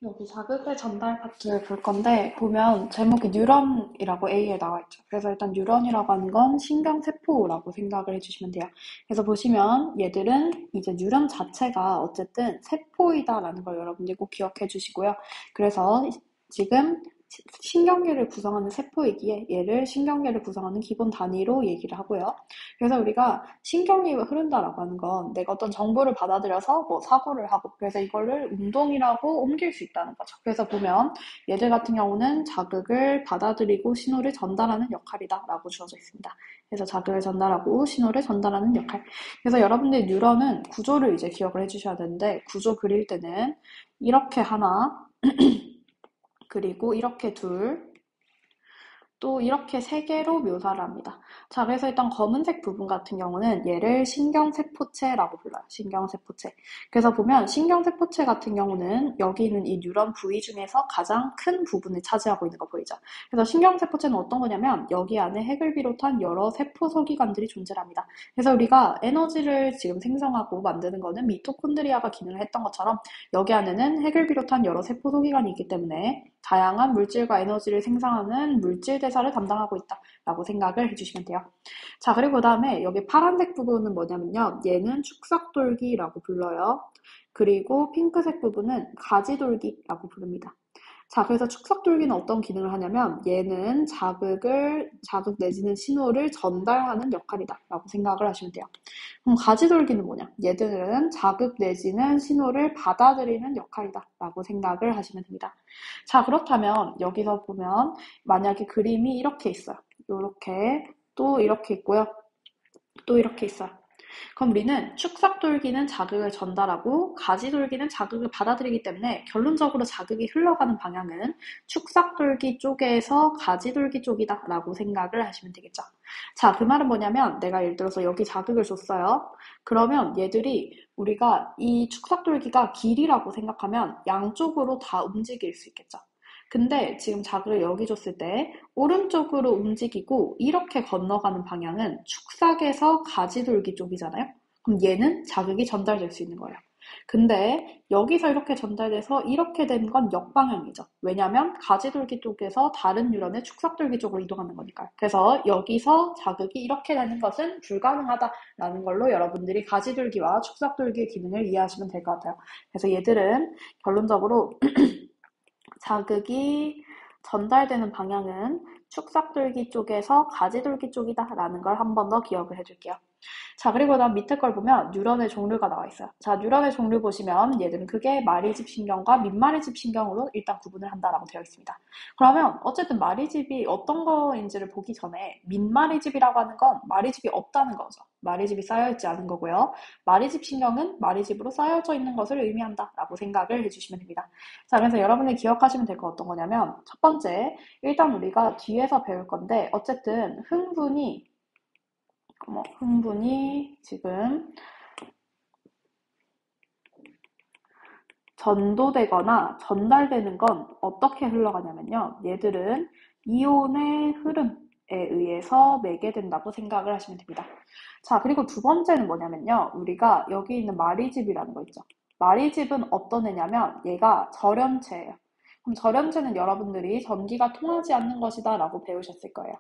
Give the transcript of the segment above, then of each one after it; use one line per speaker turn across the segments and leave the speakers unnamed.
여기 자극의 전달 파트를 볼 건데, 보면 제목이 뉴런이라고 A에 나와 있죠. 그래서 일단 뉴런이라고 하는 건 신경세포라고 생각을 해주시면 돼요. 그래서 보시면 얘들은 이제 뉴런 자체가 어쨌든 세포이다라는 걸 여러분들이 꼭 기억해 주시고요. 그래서 지금 신경계를 구성하는 세포이기에 얘를 신경계를 구성하는 기본 단위로 얘기를 하고요. 그래서 우리가 신경이 흐른다라고 하는 건 내가 어떤 정보를 받아들여서 뭐 사고를 하고 그래서 이거를 운동이라고 옮길 수 있다는 거죠. 그래서 보면 얘들 같은 경우는 자극을 받아들이고 신호를 전달하는 역할이다 라고 주어져 있습니다. 그래서 자극을 전달하고 신호를 전달하는 역할. 그래서 여러분들 뉴런은 구조를 이제 기억을 해주셔야 되는데 구조 그릴 때는 이렇게 하나 그리고 이렇게 둘, 또 이렇게 세 개로 묘사를 합니다. 자, 그래서 일단 검은색 부분 같은 경우는 얘를 신경세포체라고 불러요. 신경세포체. 그래서 보면 신경세포체 같은 경우는 여기 있는 이 뉴런 부위 중에서 가장 큰 부분을 차지하고 있는 거 보이죠? 그래서 신경세포체는 어떤 거냐면 여기 안에 핵을 비롯한 여러 세포 소기관들이 존재합니다. 그래서 우리가 에너지를 지금 생성하고 만드는 거는 미토콘드리아가 기능을 했던 것처럼 여기 안에는 핵을 비롯한 여러 세포 소기관이 있기 때문에 다양한 물질과 에너지를 생성하는 물질 대사를 담당하고 있다라고 생각을 해주시면 돼요. 자, 그리고 그다음에 여기 파란색 부분은 뭐냐면요. 얘는 축삭돌기라고 불러요. 그리고 핑크색 부분은 가지돌기라고 부릅니다. 자, 그래서 축삭돌기는 어떤 기능을 하냐면 얘는 자극 내지는 신호를 전달하는 역할이다 라고 생각을 하시면 돼요. 그럼 가지돌기는 뭐냐? 얘들은 자극 내지는 신호를 받아들이는 역할이다 라고 생각을 하시면 됩니다. 자, 그렇다면 여기서 보면 만약에 그림이 이렇게 있어요. 이렇게 또 이렇게 있고요. 또 이렇게 있어요. 그럼 우리는 축삭돌기는 자극을 전달하고 가지돌기는 자극을 받아들이기 때문에 결론적으로 자극이 흘러가는 방향은 축삭돌기 쪽에서 가지돌기 쪽이다 라고 생각을 하시면 되겠죠. 자, 그 말은 뭐냐면 내가 예를 들어서 여기 자극을 줬어요. 그러면 얘들이 우리가 이 축삭돌기가 길이라고 생각하면 양쪽으로 다 움직일 수 있겠죠. 근데 지금 자극을 여기 줬을 때 오른쪽으로 움직이고 이렇게 건너가는 방향은 축삭에서 가지돌기 쪽이잖아요. 그럼 얘는 자극이 전달될 수 있는 거예요. 근데 여기서 이렇게 전달돼서 이렇게 된 건 역방향이죠. 왜냐하면 가지돌기 쪽에서 다른 뉴런의 축삭돌기 쪽으로 이동하는 거니까요. 그래서 여기서 자극이 이렇게 되는 것은 불가능하다라는 걸로 여러분들이 가지돌기와 축삭돌기의 기능을 이해하시면 될 것 같아요. 그래서 얘들은 결론적으로 자극이 전달되는 방향은 축삭돌기 쪽에서 가지돌기 쪽이다라는 걸 한 번 더 기억을 해줄게요. 자, 그리고 난 밑에 걸 보면 뉴런의 종류가 나와 있어요. 자, 뉴런의 종류 보시면 얘들은 크게 마리집 신경과 밑마리집 신경으로 일단 구분을 한다라고 되어 있습니다. 그러면 어쨌든 마리집이 어떤 거인지를 보기 전에 밑마리집이라고 하는 건 마리집이 없다는 거죠. 마리집이 쌓여있지 않은 거고요. 마리집 신경은 마리집으로 쌓여져 있는 것을 의미한다라고 생각을 해주시면 됩니다. 자, 그래서 여러분이 기억하시면 될 거 어떤 거냐면 첫 번째, 일단 우리가 뒤에서 배울 건데 어쨌든 흥분이 지금 전도되거나 전달되는 건 어떻게 흘러가냐면요. 얘들은 이온의 흐름에 의해서 매개된다고 생각을 하시면 됩니다. 자, 그리고 두 번째는 뭐냐면요. 우리가 여기 있는 마리집이라는 거 있죠. 마리집은 어떤 애냐면 얘가 절연체예요. 그럼 절연체는 여러분들이 전기가 통하지 않는 것이다 라고 배우셨을 거예요.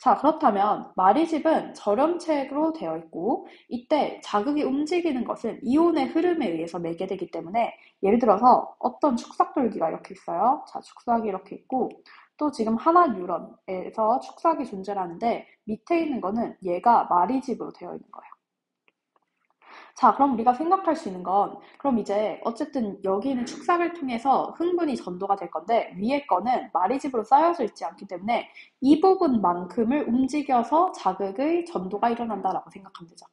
자, 그렇다면 마리집은 절연체로 되어 있고 이때 자극이 움직이는 것은 이온의 흐름에 의해서 매개되기 때문에 예를 들어서 어떤 축삭돌기가 이렇게 있어요. 자, 축삭이 이렇게 있고 또 지금 하나 뉴런에서 축삭이 존재하는데 밑에 있는 거는 얘가 마리집으로 되어 있는 거예요. 자, 그럼 우리가 생각할 수 있는 건, 그럼 이제 어쨌든 여기 있는 축삭을 통해서 흥분이 전도가 될 건데, 위에 거는 마리집으로 쌓여져 있지 않기 때문에 이 부분만큼을 움직여서 자극의 전도가 일어난다라고 생각하면 되죠.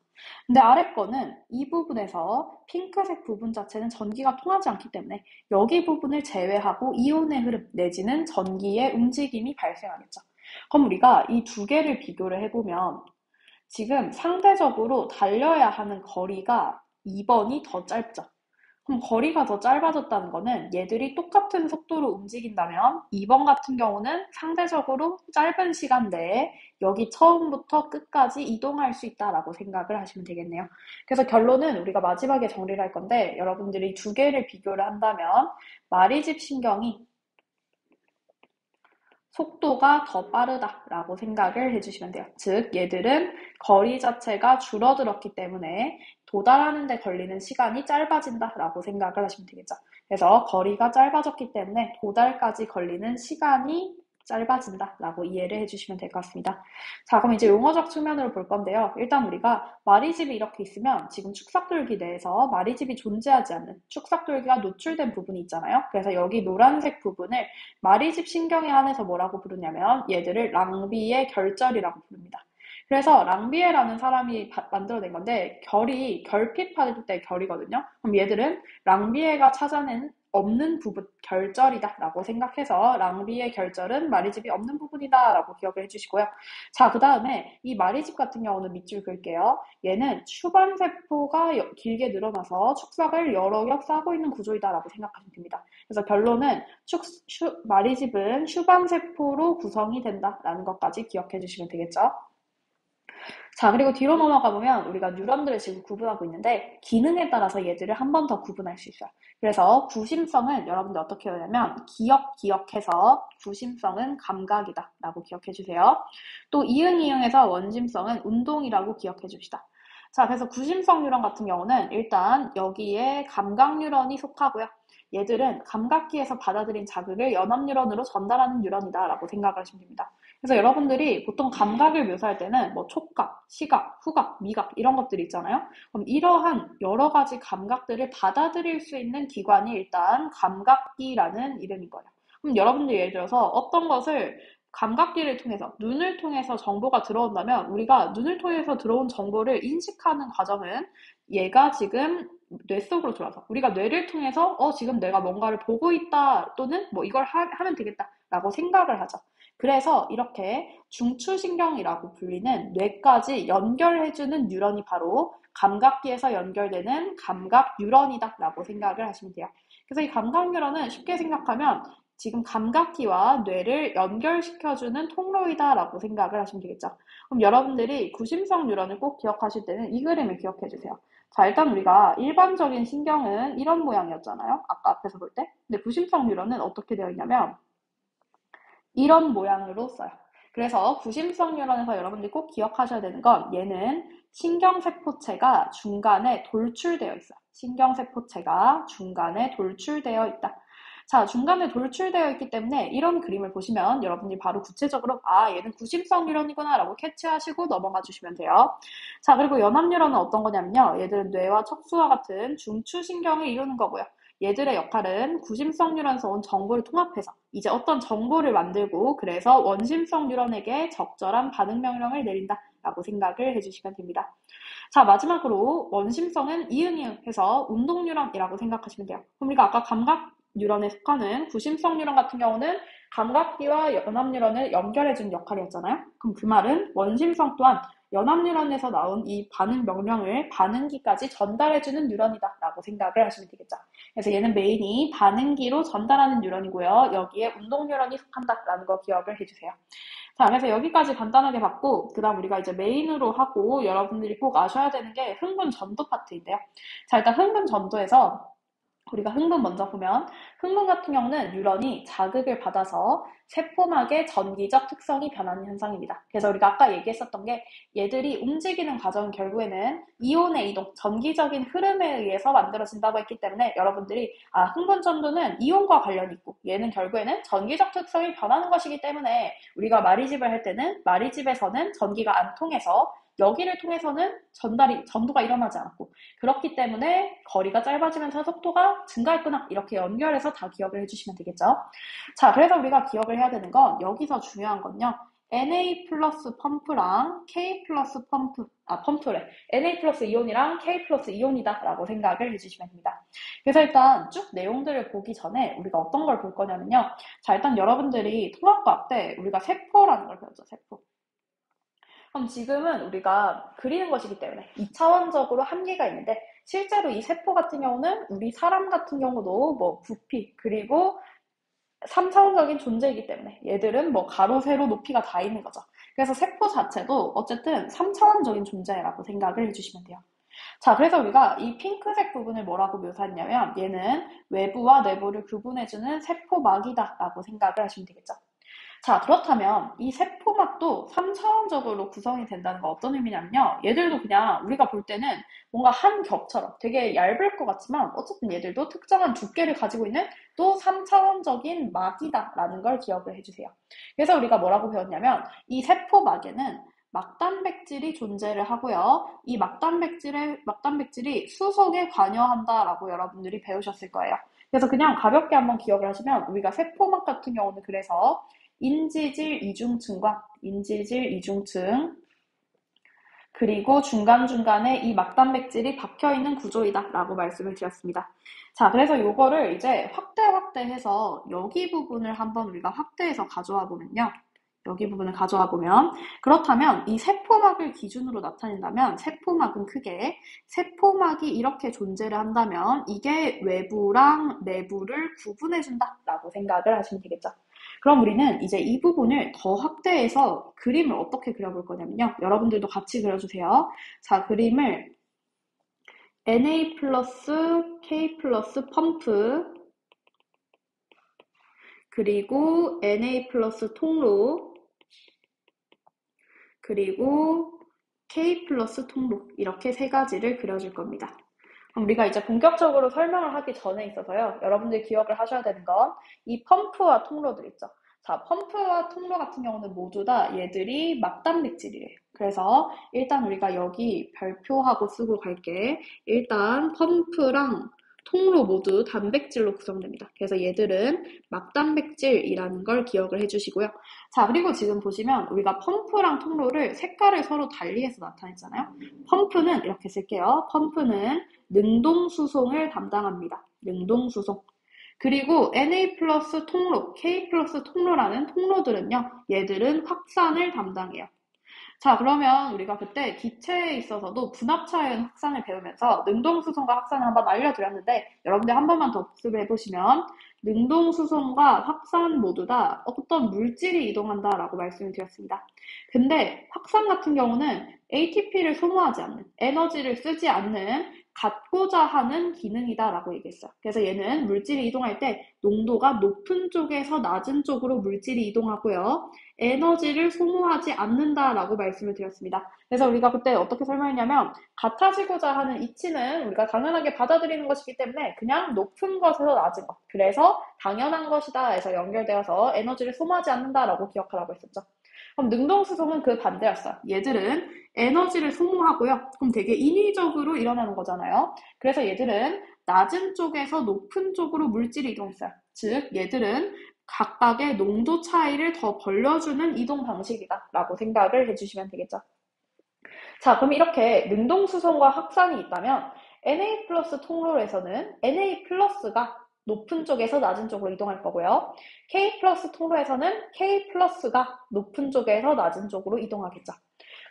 근데 아래 거는 이 부분에서 핑크색 부분 자체는 전기가 통하지 않기 때문에 여기 부분을 제외하고 이온의 흐름 내지는 전기의 움직임이 발생하겠죠. 그럼 우리가 이 두 개를 비교를 해보면 지금 상대적으로 달려야 하는 거리가 2번이 더 짧죠. 그럼 거리가 더 짧아졌다는 거는 얘들이 똑같은 속도로 움직인다면 2번 같은 경우는 상대적으로 짧은 시간 내에 여기 처음부터 끝까지 이동할 수 있다라고 생각을 하시면 되겠네요. 그래서 결론은 우리가 마지막에 정리를 할 건데 여러분들이 두 개를 비교를 한다면 마리집 신경이 속도가 더 빠르다라고 생각을 해주시면 돼요. 즉 얘들은 거리 자체가 줄어들었기 때문에 도달하는 데 걸리는 시간이 짧아진다라고 생각을 하시면 되겠죠. 그래서 거리가 짧아졌기 때문에 도달까지 걸리는 시간이 짧아진다라고 이해를 해주시면 될 것 같습니다. 자, 그럼 이제 용어적 측면으로 볼 건데요. 일단 우리가 마리집이 이렇게 있으면 지금 축삭돌기 내에서 마리집이 존재하지 않는 축삭돌기가 노출된 부분이 있잖아요. 그래서 여기 노란색 부분을 마리집 신경에 한해서 뭐라고 부르냐면 얘들을 랑비의 결절이라고 부릅니다. 그래서 랑비에라는 사람이 만들어낸 건데 결이 결핍할 때 결이거든요. 그럼 얘들은 랑비에가 찾아낸 없는 부분, 결절이다 라고 생각해서 랑비의 결절은 마리집이 없는 부분이다 라고 기억을 해주시고요. 자, 그 다음에 이 마리집 같은 경우는 밑줄 그을게요. 얘는 슈반세포가 길게 늘어나서 축삭을 여러 겹 싸고 있는 구조이다 라고 생각하시면 됩니다. 그래서 결론은 마리집은 슈반세포로 구성이 된다라는 것까지 기억해 주시면 되겠죠. 자, 그리고 뒤로 넘어가 보면 우리가 뉴런들을 지금 구분하고 있는데 기능에 따라서 얘들을 한 번 더 구분할 수 있어요. 그래서 구심성은 여러분들 어떻게 하냐면 기억해서 구심성은 감각이다 라고 기억해 주세요. 또 이응이응에서 원심성은 운동이라고 기억해 줍시다. 자, 그래서 구심성 뉴런 같은 경우는 일단 여기에 감각 뉴런이 속하고요. 얘들은 감각기에서 받아들인 자극을 연합 뉴런으로 전달하는 뉴런이다 라고 생각을 하시면 됩니다. 그래서 여러분들이 보통 감각을 묘사할 때는 뭐 촉각, 시각, 후각, 미각 이런 것들이 있잖아요. 그럼 이러한 여러 가지 감각들을 받아들일 수 있는 기관이 일단 감각기라는 이름인 거예요. 그럼 여러분들 예를 들어서 어떤 것을 감각기를 통해서 눈을 통해서 정보가 들어온다면 우리가 눈을 통해서 들어온 정보를 인식하는 과정은 얘가 지금 뇌 속으로 들어와서 우리가 뇌를 통해서 지금 내가 뭔가를 보고 있다 또는 뭐 이걸 하면 되겠다 라고 생각을 하죠. 그래서 이렇게 중추신경이라고 불리는 뇌까지 연결해주는 뉴런이 바로 감각기에서 연결되는 감각 뉴런이다 라고 생각을 하시면 돼요. 그래서 이 감각 뉴런은 쉽게 생각하면 지금 감각기와 뇌를 연결시켜주는 통로이다 라고 생각을 하시면 되겠죠. 그럼 여러분들이 구심성 뉴런을 꼭 기억하실 때는 이 그림을 기억해 주세요. 자, 일단 우리가 일반적인 신경은 이런 모양이었잖아요. 아까 앞에서 볼 때. 근데 구심성 뉴런은 어떻게 되어 있냐면 이런 모양으로 써요. 그래서 구심성 뉴런에서 여러분들이 꼭 기억하셔야 되는 건 얘는 신경세포체가 중간에 돌출되어 있어요. 신경세포체가 중간에 돌출되어 있다. 자, 중간에 돌출되어 있기 때문에 이런 그림을 보시면 여러분이 바로 구체적으로 얘는 구심성 뉴런이구나 라고 캐치하시고 넘어가 주시면 돼요. 자, 그리고 연합 뉴런은 어떤 거냐면요. 얘들은 뇌와 척수와 같은 중추신경을 이루는 거고요. 얘들의 역할은 구심성 뉴런에서 온 정보를 통합해서 이제 어떤 정보를 만들고 그래서 원심성 뉴런에게 적절한 반응 명령을 내린다 라고 생각을 해주시면 됩니다. 자, 마지막으로 원심성은 이응이응 해서 운동 뉴런이라고 생각하시면 돼요. 그럼 우리가 아까 감각 뉴런에 속하는 구심성 뉴런 같은 경우는 감각기와 연합 뉴런을 연결해준 역할이었잖아요. 그럼 그 말은 원심성 또한 연합 뉴런에서 나온 이 반응 명령을 반응기까지 전달해주는 뉴런이다 라고 생각을 하시면 되겠죠. 그래서 얘는 메인이 반응기로 전달하는 뉴런이고요. 여기에 운동 뉴런이 속한다라는 거 기억을 해주세요. 자, 그래서 여기까지 간단하게 봤고 그 다음 우리가 이제 메인으로 하고 여러분들이 꼭 아셔야 되는 게 흥분 전도 파트인데요. 자, 일단 흥분 전도에서 우리가 흥분 먼저 보면 흥분 같은 경우는 뉴런이 자극을 받아서 세포막의 전기적 특성이 변하는 현상입니다. 그래서 우리가 아까 얘기했었던 게 얘들이 움직이는 과정 결국에는 이온의 이동, 전기적인 흐름에 의해서 만들어진다고 했기 때문에 여러분들이 흥분 전도는 이온과 관련이 있고 얘는 결국에는 전기적 특성이 변하는 것이기 때문에 우리가 마리집을 할 때는 마리집에서는 전기가 안 통해서 여기를 통해서는 전도가 일어나지 않았고 그렇기 때문에 거리가 짧아지면서 속도가 증가했구나 이렇게 연결해서 다 기억을 해주시면 되겠죠. 자, 그래서 우리가 기억을 해야 되는 건 여기서 중요한 건요. Na 플러스 펌프랑 K 플러스 펌프래. Na 플러스 이온이랑 K 플러스 이온이다 라고 생각을 해주시면 됩니다. 그래서 일단 쭉 내용들을 보기 전에 우리가 어떤 걸 볼 거냐면요. 자, 일단 여러분들이 통합과학 때 우리가 세포라는 걸 배웠죠. 세포. 그럼 지금은 우리가 그리는 것이기 때문에 2차원적으로 한계가 있는데 실제로 이 세포 같은 경우는 우리 사람 같은 경우도 뭐 부피, 그리고 3차원적인 존재이기 때문에 얘들은 뭐 가로, 세로, 높이가 다 있는 거죠. 그래서 세포 자체도 어쨌든 3차원적인 존재라고 생각을 해주시면 돼요. 자, 그래서 우리가 이 핑크색 부분을 뭐라고 묘사했냐면 얘는 외부와 내부를 구분해주는 세포막이다 라고 생각을 하시면 되겠죠. 자, 그렇다면 이 세포막도 3차원적으로 구성이 된다는 건 어떤 의미냐면요. 얘들도 그냥 우리가 볼 때는 뭔가 한 겹처럼 되게 얇을 것 같지만 어쨌든 얘들도 특정한 두께를 가지고 있는 또 3차원적인 막이다라는 걸 기억을 해주세요. 그래서 우리가 뭐라고 배웠냐면 이 세포막에는 막단백질이 존재를 하고요. 이 막단백질이 수속에 관여한다라고 여러분들이 배우셨을 거예요. 그래서 그냥 가볍게 한번 기억을 하시면 우리가 세포막 같은 경우는 그래서 인지질 이중층과 인지질 이중층 그리고 중간중간에 이 막단백질이 박혀있는 구조이다 라고 말씀을 드렸습니다. 자, 그래서 요거를 이제 확대해서 여기 부분을 한번 우리가 확대해서 가져와 보면요. 여기 부분을 가져와 보면 그렇다면 이 세포막을 기준으로 나타낸다면 세포막은 크게 세포막이 이렇게 존재를 한다면 이게 외부랑 내부를 구분해준다 라고 생각을 하시면 되겠죠. 그럼 우리는 이제 이 부분을 더 확대해서 그림을 어떻게 그려볼 거냐면요. 여러분들도 같이 그려주세요. 자, 그림을 Na 플러스 K 플러스 펌프 그리고 Na 플러스 통로 그리고 K 플러스 통로 이렇게 세 가지를 그려줄 겁니다. 그럼 우리가 이제 본격적으로 설명을 하기 전에 있어서요. 여러분들 기억을 하셔야 되는 건 이 펌프와 통로들 있죠. 자, 펌프와 통로 같은 경우는 모두 다 얘들이 막단백질이래요. 그래서 일단 우리가 여기 별표하고 쓰고 갈게. 일단 펌프랑 통로 모두 단백질로 구성됩니다. 그래서 얘들은 막단백질이라는 걸 기억을 해주시고요. 자, 그리고 지금 보시면 우리가 펌프랑 통로를 색깔을 서로 달리해서 나타냈잖아요. 펌프는 이렇게 쓸게요. 펌프는 능동수송을 담당합니다. 능동수송. 그리고 Na 플러스 통로, K 플러스 통로라는 통로들은요. 얘들은 확산을 담당해요. 자, 그러면 우리가 그때 기체에 있어서도 분합차이온 확산을 배우면서 능동수송과 확산을 한번 알려드렸는데 여러분들 한 번만 더 복습을 해보시면 능동수송과 확산 모두 다 어떤 물질이 이동한다라고 말씀을 드렸습니다. 근데 확산 같은 경우는 ATP를 소모하지 않는, 에너지를 쓰지 않는 갖고자 하는 기능이다라고 얘기했어요. 그래서 얘는 물질이 이동할 때 농도가 높은 쪽에서 낮은 쪽으로 물질이 이동하고요. 에너지를 소모하지 않는다라고 말씀을 드렸습니다. 그래서 우리가 그때 어떻게 설명했냐면 같아지고자 하는 이치는 우리가 당연하게 받아들이는 것이기 때문에 그냥 높은 것에서 낮은 것. 그래서 당연한 것이다 해서 연결되어서 에너지를 소모하지 않는다라고 기억하라고 했었죠. 그럼 능동수송은 그 반대였어요. 얘들은 에너지를 소모하고요. 그럼 되게 인위적으로 일어나는 거잖아요. 그래서 얘들은 낮은 쪽에서 높은 쪽으로 물질이 이동했어요. 즉 얘들은 각각의 농도 차이를 더 벌려주는 이동 방식이다 라고 생각을 해주시면 되겠죠. 자, 그럼 이렇게 능동수송과 확산이 있다면 Na 플러스 통로에서는 Na 플러스가 높은 쪽에서 낮은 쪽으로 이동할 거고요. K 플러스 통로에서는 K 플러스가 높은 쪽에서 낮은 쪽으로 이동하겠죠.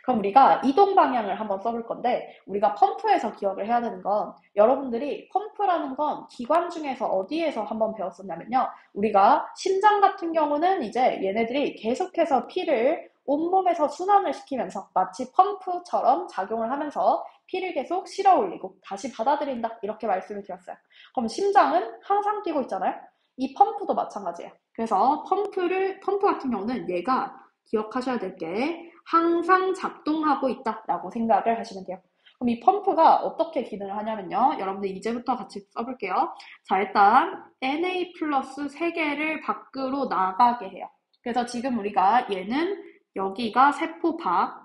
그럼 우리가 이동 방향을 한번 써볼 건데 우리가 펌프에서 기억을 해야 되는 건 여러분들이 펌프라는 건 기관 중에서 어디에서 한번 배웠었냐면요. 우리가 심장 같은 경우는 이제 얘네들이 계속해서 피를 온몸에서 순환을 시키면서 마치 펌프처럼 작용을 하면서 피를 계속 실어 올리고 다시 받아들인다 이렇게 말씀을 드렸어요. 그럼 심장은 항상 뛰고 있잖아요. 이 펌프도 마찬가지예요. 그래서 펌프 같은 경우는 얘가 기억하셔야 될 게 항상 작동하고 있다라고 생각을 하시면 돼요. 그럼 이 펌프가 어떻게 기능을 하냐면요. 여러분들 이제부터 같이 써볼게요. 자, 일단 Na 플러스 3개를 밖으로 나가게 해요. 그래서 지금 우리가 얘는 여기가 세포 밖,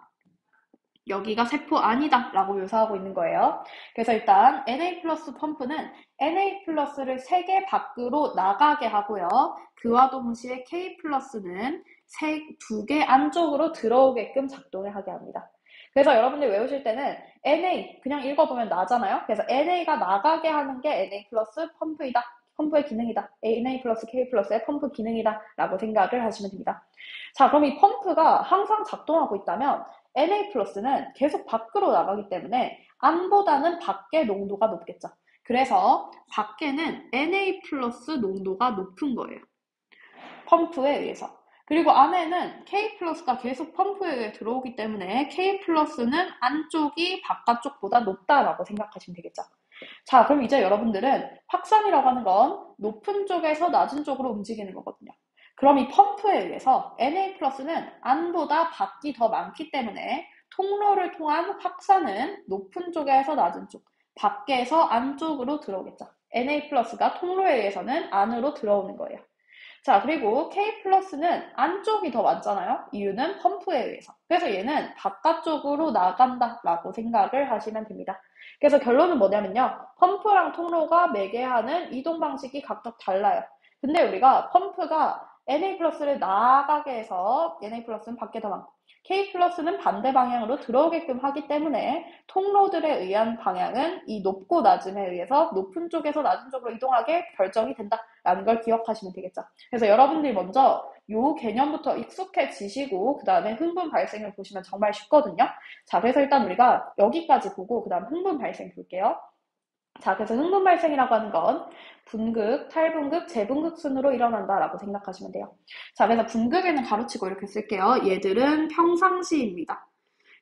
여기가 세포 아니다 라고 묘사하고 있는 거예요. 그래서 일단 Na 플러스 펌프는 Na 플러스를 3개 밖으로 나가게 하고요. 그와 동시에 K 플러스는 2개 안쪽으로 들어오게끔 작동을 하게 합니다. 그래서 여러분들 외우실 때는 Na 그냥 읽어보면 나잖아요. 그래서 NA가 나가게 하는 게 Na 플러스 펌프이다. 펌프의 기능이다. Na 플러스 K 플러스의 펌프 기능이다 라고 생각을 하시면 됩니다. 자, 그럼 이 펌프가 항상 작동하고 있다면 Na 플러스는 계속 밖으로 나가기 때문에 안보다는 밖의 농도가 높겠죠. 그래서 밖에는 Na 플러스 농도가 높은 거예요. 펌프에 의해서. 그리고 안에는 K 플러스가 계속 펌프에 의해 들어오기 때문에 K 플러스는 안쪽이 바깥쪽보다 높다라고 생각하시면 되겠죠. 자, 그럼 이제 여러분들은 확산이라고 하는 건 높은 쪽에서 낮은 쪽으로 움직이는 거거든요. 그럼 이 펌프에 의해서 Na 플러스는 안보다 밖이 더 많기 때문에 통로를 통한 확산은 높은 쪽에서 낮은 쪽, 밖에서 안쪽으로 들어오겠죠. Na 플러스가 통로에 의해서는 안으로 들어오는 거예요. 자, 그리고 K 플러스는 안쪽이 더 많잖아요. 이유는 펌프에 의해서. 그래서 얘는 바깥쪽으로 나간다라고 생각을 하시면 됩니다. 그래서 결론은 뭐냐면요. 펌프랑 통로가 매개하는 이동 방식이 각각 달라요. 근데 우리가 펌프가 Na 플러스를 나가게 해서 Na 플러스는 밖에 더 많고 K 플러스는 반대 방향으로 들어오게끔 하기 때문에 통로들에 의한 방향은 이 높고 낮음에 의해서 높은 쪽에서 낮은 쪽으로 이동하게 결정이 된다라는 걸 기억하시면 되겠죠. 그래서 여러분들이 먼저 요 개념부터 익숙해지시고 그 다음에 흥분 발생을 보시면 정말 쉽거든요. 자, 그래서 일단 우리가 여기까지 보고 그 다음 흥분 발생 볼게요. 자, 그래서 흥분 발생이라고 하는 건 분극, 탈분극, 재분극 순으로 일어난다라고 생각하시면 돼요. 자, 그래서 분극에는 가로치고 이렇게 쓸게요. 얘들은 평상시입니다.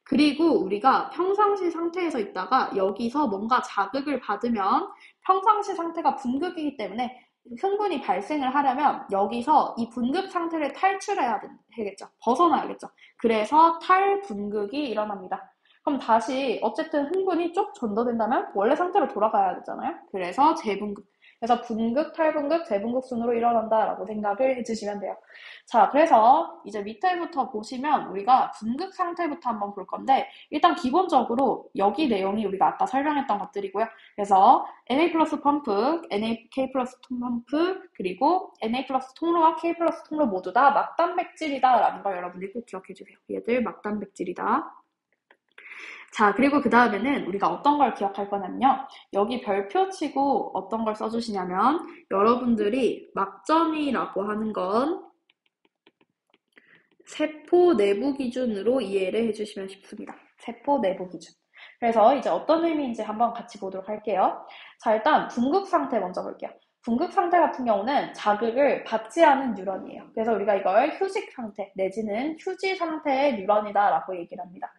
그리고 우리가 평상시 상태에서 있다가 여기서 뭔가 자극을 받으면 평상시 상태가 분극이기 때문에 흥분이 발생을 하려면 여기서 이 분극 상태를 탈출해야 되겠죠. 벗어나야겠죠. 그래서 탈분극이 일어납니다. 그럼 다시 어쨌든 흥분이 쭉 전도된다면 원래 상태로 돌아가야 되잖아요. 그래서 재분극. 그래서 분극, 탈분극, 재분극 순으로 일어난다라고 생각을 해주시면 돼요. 자, 그래서 이제 밑에부터 보시면 우리가 분극 상태부터 한번 볼 건데 일단 기본적으로 여기 내용이 우리가 아까 설명했던 것들이고요. 그래서 Na 플러스 펌프, NaK 플러스 펌프, 그리고 Na 플러스 통로와 K 플러스 통로 모두 다 막단백질이다 라는 걸 여러분들이 꼭 기억해 주세요. 얘들 막단백질이다. 자, 그리고 그 다음에는 우리가 어떤 걸 기억할 거냐면요. 여기 별표 치고 어떤 걸 써주시냐면 여러분들이 막점이라고 하는 건 세포 내부 기준으로 이해를 해주시면 쉽습니다. 세포 내부 기준. 그래서 이제 어떤 의미인지 한번 같이 보도록 할게요. 자, 일단 분극 상태 먼저 볼게요. 분극 상태 같은 경우는 자극을 받지 않은 뉴런이에요. 그래서 우리가 이걸 휴식 상태 내지는 휴지 상태의 뉴런이다라고 얘기를 합니다.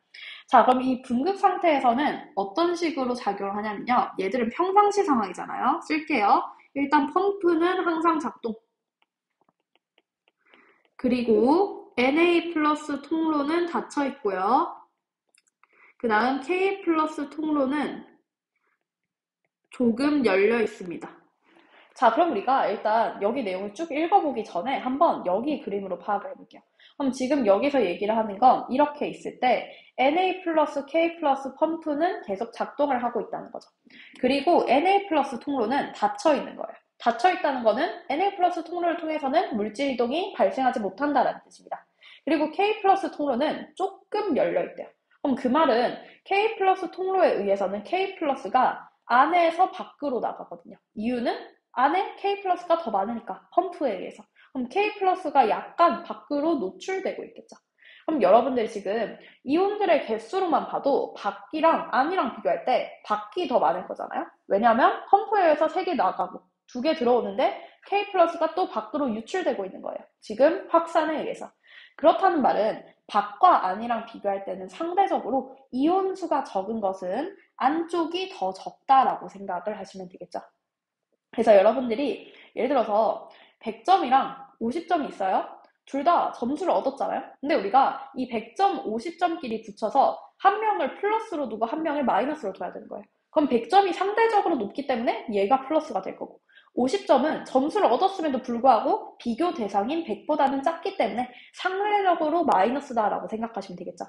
자, 그럼 이 분극 상태에서는 어떤 식으로 작용을 하냐면요. 얘들은 평상시 상황이잖아요. 쓸게요. 일단 펌프는 항상 작동. 그리고 Na 플러스 통로는 닫혀 있고요. 그 다음 K 플러스 통로는 조금 열려 있습니다. 자, 그럼 우리가 일단 여기 내용을 쭉 읽어보기 전에 한번 여기 그림으로 파악을 해볼게요. 그럼 지금 여기서 얘기를 하는 건 이렇게 있을 때 Na 플러스 K 플러스 펌프는 계속 작동을 하고 있다는 거죠. 그리고 Na 플러스 통로는 닫혀 있는 거예요. 닫혀 있다는 거는 Na 플러스 통로를 통해서는 물질 이동이 발생하지 못한다는 뜻입니다. 그리고 K 플러스 통로는 조금 열려 있대요. 그럼 그 말은 K 플러스 통로에 의해서는 K 플러스가 안에서 밖으로 나가거든요. 이유는 안에 K 플러스가 더 많으니까 펌프에 의해서. 그럼 K 플러스가 약간 밖으로 노출되고 있겠죠. 그럼 여러분들이 지금 이온들의 개수로만 봐도 밖이랑 안이랑 비교할 때 밖이 더 많을 거잖아요. 왜냐하면 펌프에 의해서 3개 나가고 2개 들어오는데 K 플러스가 또 밖으로 유출되고 있는 거예요. 지금 확산에 의해서. 그렇다는 말은 밖과 안이랑 비교할 때는 상대적으로 이온 수가 적은 것은 안쪽이 더 적다라고 생각을 하시면 되겠죠. 그래서 여러분들이 예를 들어서 100점이랑 50점이 있어요. 둘 다 점수를 얻었잖아요. 근데 우리가 이 100점, 50점끼리 붙여서 한 명을 플러스로 두고 한 명을 마이너스로 둬야 되는 거예요. 그럼 100점이 상대적으로 높기 때문에 얘가 플러스가 될 거고 50점은 점수를 얻었음에도 불구하고 비교 대상인 100보다는 작기 때문에 상대적으로 마이너스다라고 생각하시면 되겠죠.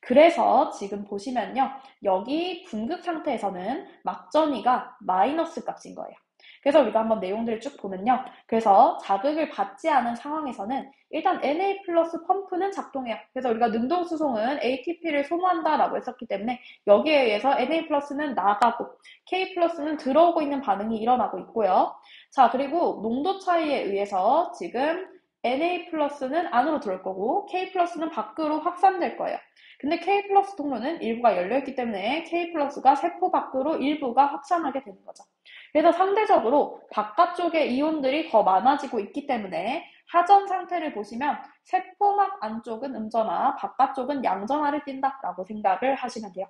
그래서 지금 보시면요. 여기 분극 상태에서는 막점이가 마이너스 값인 거예요. 그래서 우리가 한번 내용들을 쭉 보면요. 그래서 자극을 받지 않은 상황에서는 일단 Na 플러스 펌프는 작동해요. 그래서 우리가 능동수송은 ATP를 소모한다라고 했었기 때문에 여기에 의해서 Na 플러스는 나가고 K 플러스는 들어오고 있는 반응이 일어나고 있고요. 자, 그리고 농도 차이에 의해서 지금 NA 플러스는 안으로 들어올 거고 K 플러스는 밖으로 확산될 거예요. 근데 K 플러스 통로는 일부가 열려있기 때문에 K 플러스가 세포 밖으로 일부가 확산하게 되는 거죠. 그래서 상대적으로 바깥쪽에 이온들이 더 많아지고 있기 때문에 하전 상태를 보시면 세포막 안쪽은 음전화, 바깥쪽은 양전화를 띈다라고 생각을 하시면 돼요.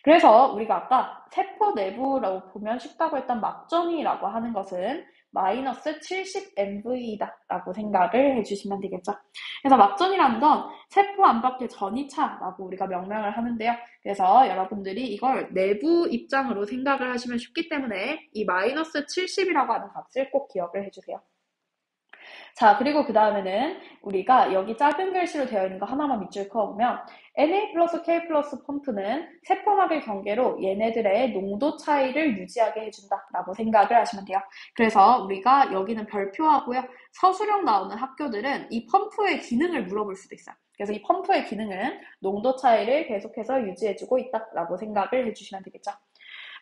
그래서 우리가 아까 세포 내부라고 보면 쉽다고 했던 막전이라고 하는 것은 마이너스 70MV다 라고 생각을 해주시면 되겠죠. 그래서 막전이라는 건 세포 안팎의 전이차라고 우리가 명명을 하는데요. 그래서 여러분들이 이걸 내부 입장으로 생각을 하시면 쉽기 때문에 이 마이너스 70이라고 하는 값을 꼭 기억을 해주세요. 자, 그리고 그 다음에는 우리가 여기 작은 글씨로 되어 있는 거 하나만 밑줄 그어보면 Na 플러스 K 플러스 펌프는 세포막의 경계로 얘네들의 농도 차이를 유지하게 해준다라고 생각을 하시면 돼요. 그래서 우리가 여기는 별표하고요. 서술형 나오는 학교들은 이 펌프의 기능을 물어볼 수도 있어요. 그래서 이 펌프의 기능은 농도 차이를 계속해서 유지해주고 있다라고 생각을 해주시면 되겠죠.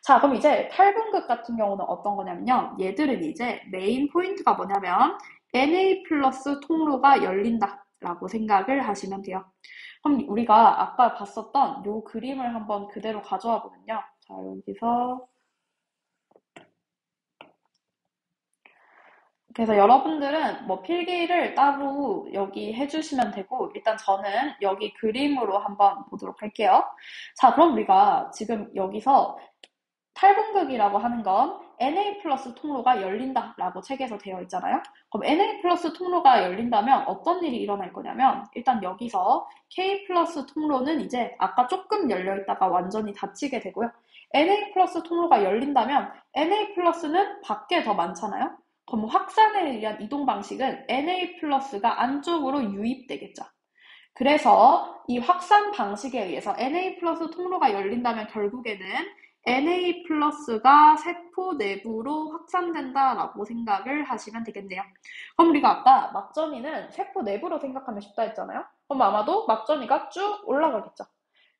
자, 그럼 이제 탈분극 같은 경우는 어떤 거냐면요. 얘들은 이제 메인 포인트가 뭐냐면 Na 플러스 통로가 열린다라고 생각을 하시면 돼요. 그럼 우리가 아까 봤었던 이 그림을 한번 그대로 가져와 보면요. 자, 여기서 그래서 여러분들은 뭐 필기를 따로 여기 해주시면 되고 일단 저는 여기 그림으로 한번 보도록 할게요. 자, 그럼 우리가 지금 여기서 탈분극이라고 하는 건 Na 플러스 통로가 열린다라고 책에서 되어 있잖아요. 그럼 Na 플러스 통로가 열린다면 어떤 일이 일어날 거냐면 일단 여기서 K 플러스 통로는 이제 아까 조금 열려있다가 완전히 닫히게 되고요. Na 플러스 통로가 열린다면 Na 플러스는 밖에 더 많잖아요. 그럼 확산에 의한 이동 방식은 Na 플러스가 안쪽으로 유입되겠죠. 그래서 이 확산 방식에 의해서 Na 플러스 통로가 열린다면 결국에는 Na 플러스가 세포 내부로 확산된다라고 생각을 하시면 되겠네요. 그럼 우리가 아까 막전이는 세포 내부로 생각하면 쉽다 했잖아요. 그럼 아마도 막전이가 쭉 올라가겠죠.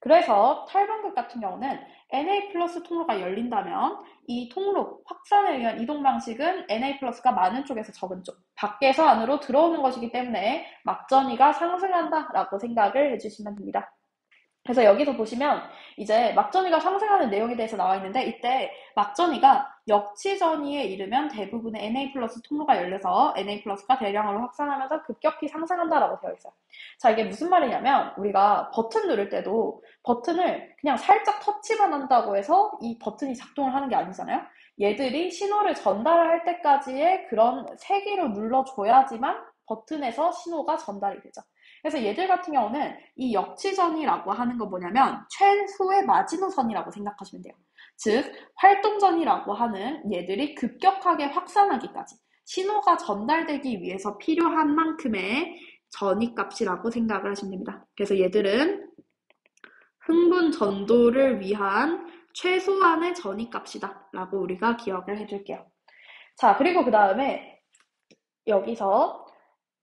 그래서 탈분극 같은 경우는 Na 플러스 통로가 열린다면 이 통로, 확산에 의한 이동 방식은 Na 플러스가 많은 쪽에서 적은 쪽, 밖에서 안으로 들어오는 것이기 때문에 막전이가 상승한다라고 생각을 해주시면 됩니다. 그래서 여기서 보시면 이제 막전이가 상승하는 내용에 대해서 나와 있는데 이때 막전이가 역치전이에 이르면 대부분의 Na 플러스 통로가 열려서 Na 플러스가 대량으로 확산하면서 급격히 상승한다라고 되어 있어요. 자, 이게 무슨 말이냐면 우리가 버튼 누를 때도 버튼을 그냥 살짝 터치만 한다고 해서 이 버튼이 작동을 하는 게 아니잖아요. 얘들이 신호를 전달할 때까지의 그런 세기로 눌러줘야지만 버튼에서 신호가 전달이 되죠. 그래서 얘들 같은 경우는 이 역치전이라고 하는 건 뭐냐면 최소의 마지노선이라고 생각하시면 돼요. 즉 활동전이라고 하는 얘들이 급격하게 확산하기까지 신호가 전달되기 위해서 필요한 만큼의 전이값이라고 생각을 하시면 됩니다. 그래서 얘들은 흥분 전도를 위한 최소한의 전이값이다 라고 우리가 기억을 해줄게요. 자, 그리고 그 다음에 여기서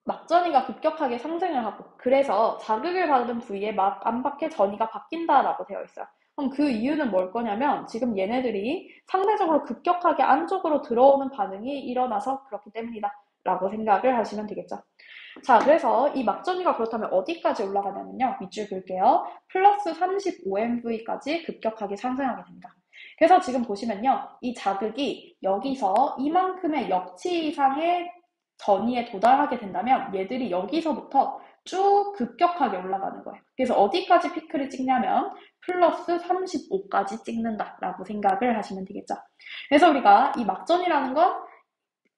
막전이가 급격하게 상승을 하고 그래서 자극을 받은 부위에 막 안팎의 전이가 바뀐다라고 되어 있어요. 그럼 그 이유는 뭘 거냐면 지금 얘네들이 상대적으로 급격하게 안쪽으로 들어오는 반응이 일어나서 그렇기 때문이다 라고 생각을 하시면 되겠죠. 자, 그래서 이 막전이가 그렇다면 어디까지 올라가냐면요. 밑줄 그을게요. 플러스 35MV까지 급격하게 상승하게 됩니다. 그래서 지금 보시면요. 이 자극이 여기서 이만큼의 역치 이상의 전위에 도달하게 된다면 얘들이 여기서부터 쭉 급격하게 올라가는 거예요. 그래서 어디까지 피크를 찍냐면 플러스 35까지 찍는다라고 생각을 하시면 되겠죠. 그래서 우리가 이 막전이라는 건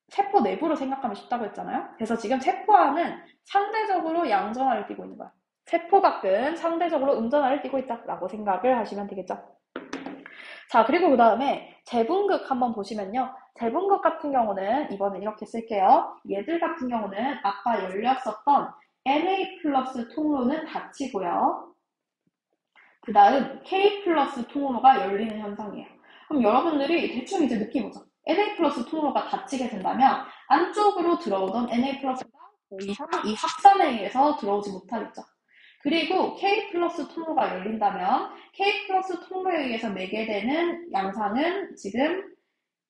세포 내부로 생각하면 쉽다고 했잖아요. 그래서 지금 세포 안은 상대적으로 양전화를 띠고 있는 거야. 세포 밖은 상대적으로 음전화를 띠고 있다라고 생각을 하시면 되겠죠. 자, 그리고 그 다음에 재분극 한번 보시면요. 재분극 같은 경우는 이번엔 이렇게 쓸게요. 얘들 같은 경우는 아까 열렸었던 Na 플러스 통로는 닫히고요. 그 다음 K 플러스 통로가 열리는 현상이에요. 그럼 여러분들이 대충 이제 느낌 오죠? Na 플러스 통로가 닫히게 된다면 안쪽으로 들어오던 Na 플러스가 더 이상 이 확산에 의해서 들어오지 못하겠죠. 그리고 K 플러스 통로가 열린다면 K 플러스 통로에 의해서 매개되는 양상은 지금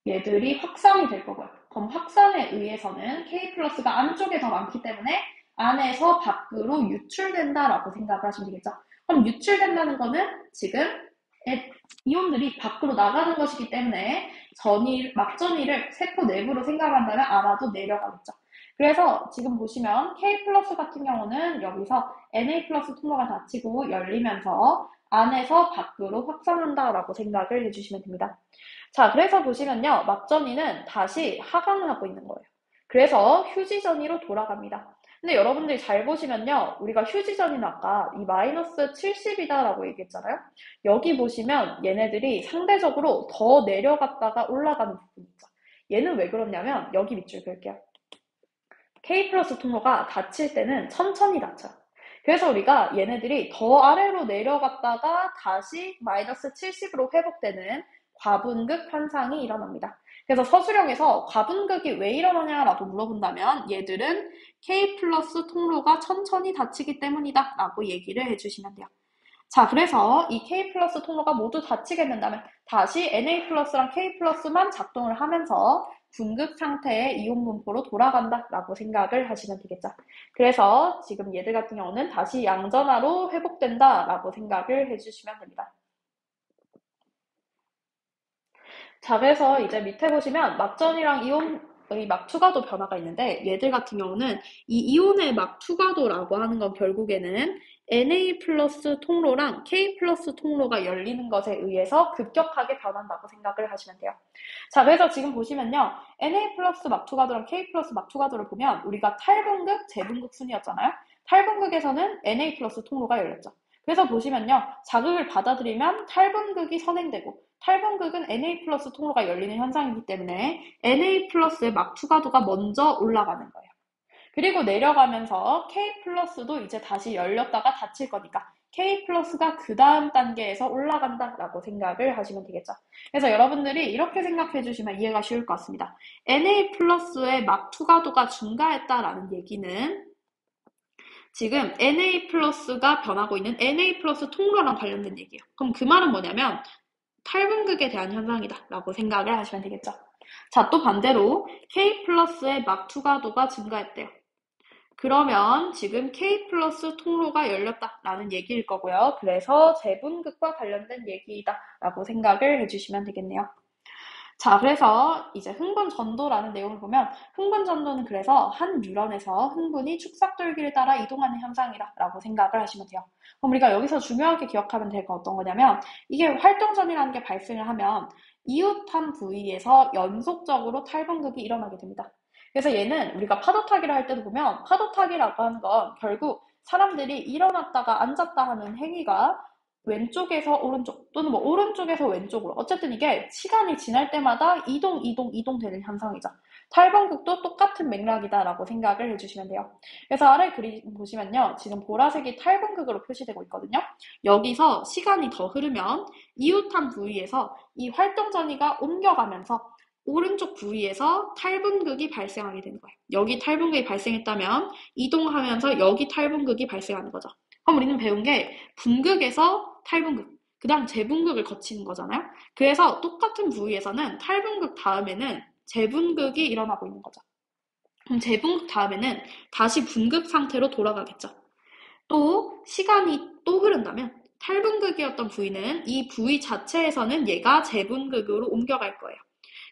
얘들이 확산이 될 거고요. 그럼 확산에 의해서는 K 플러스가 안쪽에 더 많기 때문에 안에서 밖으로 유출된다라고 생각을 하시면 되겠죠. 그럼 유출된다는 거는 지금 이온들이 밖으로 나가는 것이기 때문에 막전이를 세포 내부로 생각한다면 안으로 내려가겠죠. 그래서 지금 보시면 K 플러스 같은 경우는 여기서 Na 플러스 통로가 닫히고 열리면서 안에서 밖으로 확산한다라고 생각을 해주시면 됩니다. 자, 그래서 보시면요. 막전이는 다시 하강을 하고 있는 거예요. 그래서 휴지전이로 돌아갑니다. 근데 여러분들이 잘 보시면요. 우리가 휴지전이는 아까 이 마이너스 70이다라고 얘기했잖아요. 여기 보시면 얘네들이 상대적으로 더 내려갔다가 올라가는 부분이 있죠. 얘는 왜 그러냐면 여기 밑줄 그을게요. K 플러스 통로가 닫힐 때는 천천히 닫혀요. 그래서 우리가 얘네들이 더 아래로 내려갔다가 다시 마이너스 70으로 회복되는 과분극 현상이 일어납니다. 그래서 서술형에서 과분극이 왜 일어나냐라고 물어본다면 얘들은 K 플러스 통로가 천천히 닫히기 때문이다 라고 얘기를 해주시면 돼요. 자, 그래서 이 K 플러스 통로가 모두 닫히게 된다면 다시 Na 플러스랑 K 플러스만 작동을 하면서 분극 상태의 이온 분포로 돌아간다라고 생각을 하시면 되겠죠. 그래서 지금 얘들 같은 경우는 다시 양전하로 회복된다라고 생각을 해주시면 됩니다. 자, 그래서 이제 밑에 보시면 막전이랑 이온의 막투과도 변화가 있는데 얘들 같은 경우는 이 이온의 막투과도라고 하는 건 결국에는 Na 플러스 통로랑 K 플러스 통로가 열리는 것에 의해서 급격하게 변한다고 생각을 하시면 돼요. 자, 그래서 지금 보시면요. Na 플러스 막투과도랑 K 플러스 막투과도를 보면 우리가 탈분극, 재분극 순이었잖아요. 탈분극에서는 Na 플러스 통로가 열렸죠. 그래서 보시면요. 자극을 받아들이면 탈분극이 선행되고 탈분극은 Na 플러스 통로가 열리는 현상이기 때문에 Na 플러스의 막투과도가 먼저 올라가는 거예요. 그리고 내려가면서 K 플러스도 이제 다시 열렸다가 닫힐 거니까 K 플러스가 그 다음 단계에서 올라간다라고 생각을 하시면 되겠죠. 그래서 여러분들이 이렇게 생각해 주시면 이해가 쉬울 것 같습니다. Na 플러스의 막투과도가 증가했다라는 얘기는 지금 Na 플러스가 변하고 있는 Na 플러스 통로랑 관련된 얘기예요. 그럼 그 말은 뭐냐면 탈분극에 대한 현상이다 라고 생각을 하시면 되겠죠. 자, 또 반대로 K 플러스의 막투과도가 증가했대요. 그러면 지금 K 플러스 통로가 열렸다라는 얘기일 거고요. 그래서 재분극과 관련된 얘기이다 라고 생각을 해주시면 되겠네요. 자, 그래서 이제 흥분 전도라는 내용을 보면 흥분 전도는 그래서 한 뉴런에서 흥분이 축삭돌기를 따라 이동하는 현상이라고 생각을 하시면 돼요. 그럼 우리가 여기서 중요하게 기억하면 될 건 어떤 거냐면 이게 활동전이라는 게 발생을 하면 이웃한 부위에서 연속적으로 탈분극이 일어나게 됩니다. 그래서 얘는 우리가 파도타기를 할 때도 보면 파도타기라고 하는 건 결국 사람들이 일어났다가 앉았다 하는 행위가 왼쪽에서 오른쪽 또는 뭐 오른쪽에서 왼쪽으로 어쨌든 이게 시간이 지날 때마다 이동되는 현상이죠. 탈분극도 똑같은 맥락이다라고 생각을 해주시면 돼요. 그래서 아래 그림 보시면요. 지금 보라색이 탈분극으로 표시되고 있거든요. 여기서 시간이 더 흐르면 이웃한 부위에서 이 활동전이가 옮겨가면서 오른쪽 부위에서 탈분극이 발생하게 되는 거예요. 여기 탈분극이 발생했다면 이동하면서 여기 탈분극이 발생하는 거죠. 그럼 우리는 배운 게 분극에서 탈분극, 그 다음 재분극을 거치는 거잖아요. 그래서 똑같은 부위에서는 탈분극 다음에는 재분극이 일어나고 있는 거죠. 그럼 재분극 다음에는 다시 분극 상태로 돌아가겠죠. 또 시간이 또 흐른다면 탈분극이었던 부위는 이 부위 자체에서는 얘가 재분극으로 옮겨갈 거예요.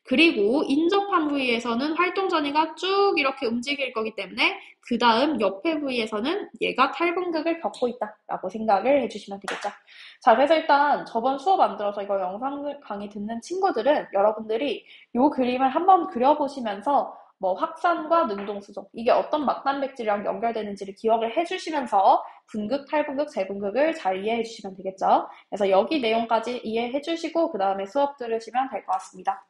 그리고 인접한 부위에서는 활동전이가 쭉 이렇게 움직일 거기 때문에 그 다음 옆에 부위에서는 얘가 탈분극을 겪고 있다라고 생각을 해주시면 되겠죠. 자, 그래서 일단 저번 수업 안 들어서 이거 영상 강의 듣는 친구들은 여러분들이 이 그림을 한번 그려보시면서 뭐 확산과 능동수정, 이게 어떤 막단백질이랑 연결되는지를 기억을 해주시면서 분극, 탈분극, 재분극을 잘 이해해 주시면 되겠죠. 그래서 여기 내용까지 이해해 주시고 그 다음에 수업 들으시면 될 것 같습니다.